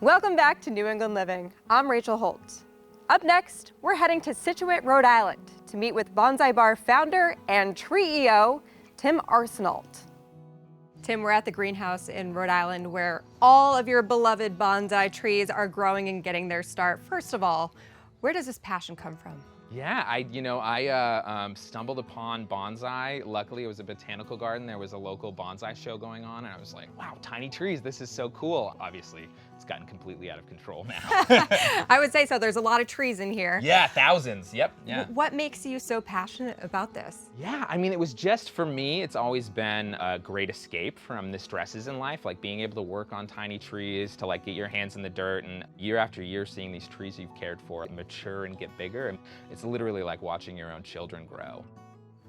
Welcome back to New England Living. I'm Rachel Holt. Up next, we're heading to Scituate, Rhode Island to meet with Bonsai Bar founder and tree EO, Tim Arsenault. Tim, we're at the greenhouse in Rhode Island where all of your beloved bonsai trees are growing and getting their start. First of all, where does this passion come from? Yeah, I stumbled upon bonsai. Luckily, it was a botanical garden. There was a local bonsai show going on, and I was like, wow, tiny trees, this is so cool. Obviously, it's gotten completely out of control now. I would say so. There's a lot of trees in here. Yeah, thousands. Yep. Yeah. What makes you so passionate about this? Yeah, I mean, it was just, for me, it's always been a great escape from the stresses in life, like being able to work on tiny trees, to like get your hands in the dirt, and year after year seeing these trees you've cared for mature and get bigger. And it's literally like watching your own children grow.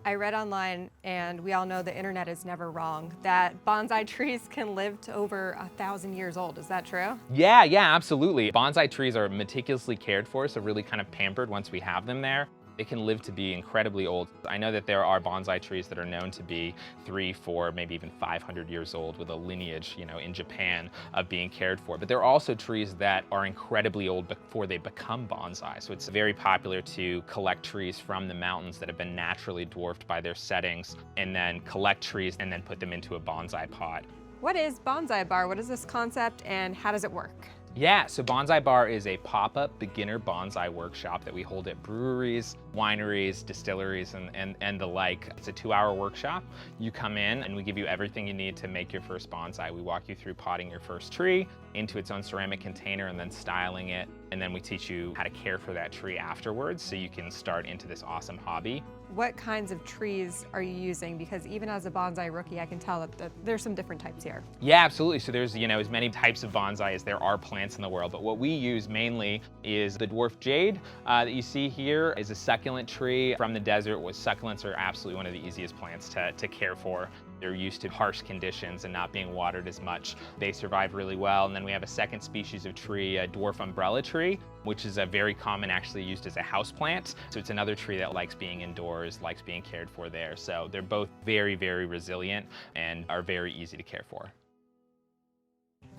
I read online, and we all know the internet is never wrong, that bonsai trees can live to over 1,000 years old. Is that true? Yeah, absolutely. Bonsai trees are meticulously cared for, so really kind of pampered once we have them there. They can live to be incredibly old. I know that there are bonsai trees that are known to be 300, 400, maybe even 500 years old with a lineage, in Japan of being cared for. But there are also trees that are incredibly old before they become bonsai. So it's very popular to collect trees from the mountains that have been naturally dwarfed by their settings, and then collect trees and then put them into a bonsai pot. What is Bonsai Bar? What is this concept, and how does it work? Yeah, so Bonsai Bar is a pop-up beginner bonsai workshop that we hold at breweries, wineries, distilleries, and the like. It's a 2-hour workshop. You come in and we give you everything you need to make your first bonsai. We walk you through potting your first tree into its own ceramic container and then styling it. And then we teach you how to care for that tree afterwards so you can start into this awesome hobby. What kinds of trees are you using? Because even as a bonsai rookie, I can tell that there's some different types here. Yeah, absolutely. So there's, as many types of bonsai as there are plants in the world, but what we use mainly is the dwarf jade that you see here is a succulent tree from the desert. Succulents are absolutely one of the easiest plants to care for. They're used to harsh conditions and not being watered as much. They survive really well. And then we have a second species of tree, a dwarf umbrella tree, which is a very common, actually used as a house plant. So it's another tree that likes being indoors, likes being cared for there. So they're both very, very resilient and are very easy to care for.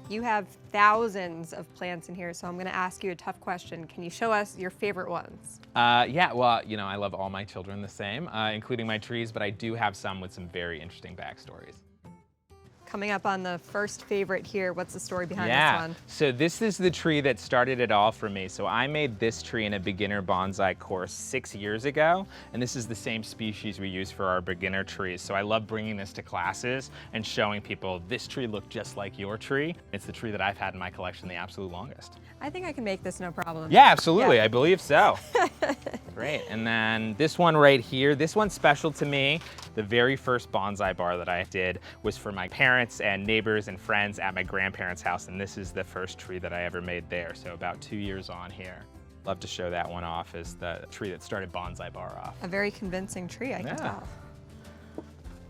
You have thousands of plants in here, so I'm going to ask you a tough question. Can you show us your favorite ones? Yeah, well, I love all my children the same, including my trees, but I do have some with some very interesting backstories. Coming up on the first favorite here, what's the story behind this one? So this is the tree that started it all for me. So I made this tree in a beginner bonsai course 6 years ago, and this is the same species we use for our beginner trees. So I love bringing this to classes and showing people this tree looked just like your tree. It's the tree that I've had in my collection the absolute longest. I think I can make this no problem. Yeah, absolutely. Yeah. I believe so. Great. And then this one right here, this one's special to me. The very first bonsai bar that I did was for my parents and neighbors and friends at my grandparents' house, and this is the first tree that I ever made there, so about 2 years on here. Love to show that one off as the tree that started Bonsai Bar off. A very convincing tree, I can tell.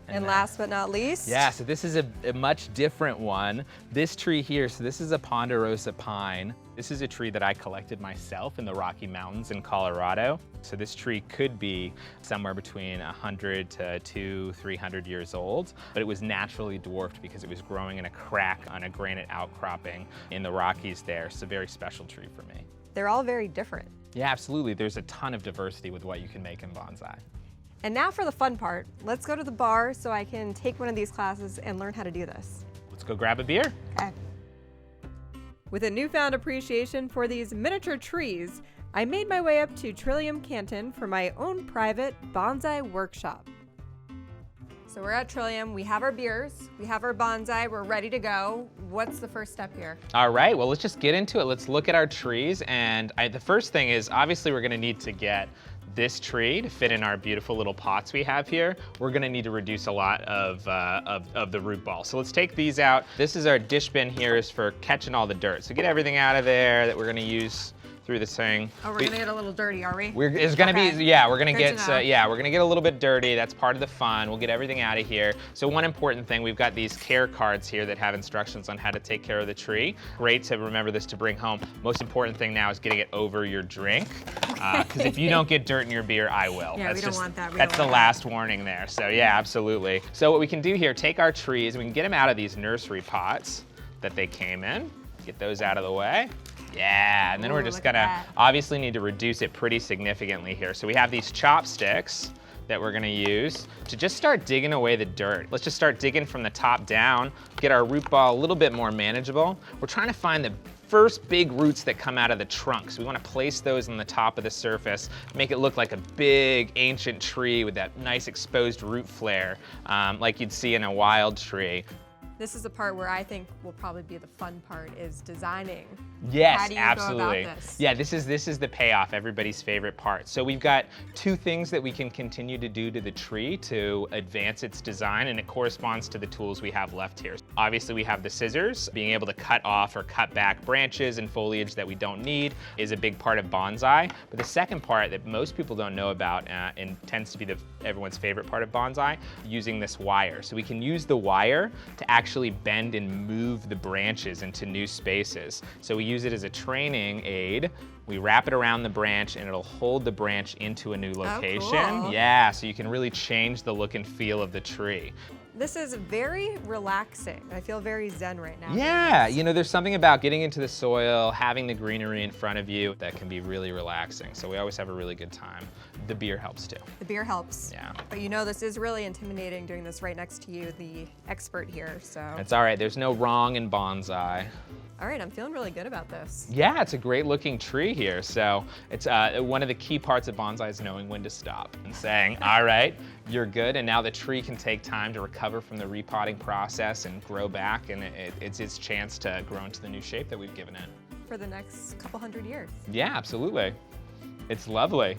And then, last but not least? Yeah, so this is a much different one. This tree here, so this is a ponderosa pine. This is a tree that I collected myself in the Rocky Mountains in Colorado. So this tree could be somewhere between 100 to 200-300 years old, but it was naturally dwarfed because it was growing in a crack on a granite outcropping in the Rockies there. It's a very special tree for me. They're all very different. Yeah, absolutely. There's a ton of diversity with what you can make in bonsai. And now for the fun part. Let's go to the bar so I can take one of these classes and learn how to do this. Let's go grab a beer. Okay. With a newfound appreciation for these miniature trees, I made my way up to Trillium Canton for my own private bonsai workshop. So we're at Trillium, we have our beers, we have our bonsai, we're ready to go. What's the first step here? All right, well, let's just get into it. Let's look at our trees. And the first thing is, obviously, we're gonna need to get this tree to fit in our beautiful little pots we have here. We're gonna need to reduce a lot of the root ball. So let's take these out. This is our dish bin here is for catching all the dirt. So get everything out of there that we're gonna use through this thing. Oh, we're gonna get a little dirty, are we? It's gonna be, yeah, we're gonna Good get, to know. we're gonna get a little bit dirty. That's part of the fun. We'll get everything out of here. So one important thing, we've got these care cards here that have instructions on how to take care of the tree. Great to remember this to bring home. Most important thing now is getting it over your drink. Because if you don't get dirt in your beer, I will. Yeah, we don't want that. That's the last warning there. So yeah, absolutely. So what we can do here, take our trees, we can get them out of these nursery pots that they came in. Get those out of the way. Yeah, and then we're just gonna obviously need to reduce it pretty significantly here. So we have these chopsticks that we're gonna use to just start digging away the dirt. Let's just start digging from the top down, get our root ball a little bit more manageable. We're trying to find the first big roots that come out of the trunk. So we wanna place those on the top of the surface, make it look like a big ancient tree with that nice exposed root flare, like you'd see in a wild tree. This is the part where I think will probably be the fun part, is designing. Yes, How do you absolutely. go about this? Yeah, this is the payoff, everybody's favorite part. So we've got two things that we can continue to do to the tree to advance its design, and it corresponds to the tools we have left here. Obviously, we have the scissors. Being able to cut off or cut back branches and foliage that we don't need is a big part of bonsai. But the second part that most people don't know about, and tends to be everyone's favorite part of bonsai, using this wire. So we can use the wire to actually bend and move the branches into new spaces. So we use it as a training aid. We wrap it around the branch and it'll hold the branch into a new location. Oh, cool. Yeah, so you can really change the look and feel of the tree. This is very relaxing. I feel very zen right now. Yeah, you know, there's something about getting into the soil, having the greenery in front of you that can be really relaxing. So we always have a really good time. The beer helps too. The beer helps. Yeah. But you know, this is really intimidating doing this right next to you, the expert here, so. It's all right, there's no wrong in bonsai. All right, I'm feeling really good about this. Yeah, it's a great looking tree here. So it's one of the key parts of bonsai is knowing when to stop and saying, all right, you're good. And now the tree can take time to recover from the repotting process and grow back. And it's its chance to grow into the new shape that we've given it. For the next couple hundred years. Yeah, absolutely. It's lovely.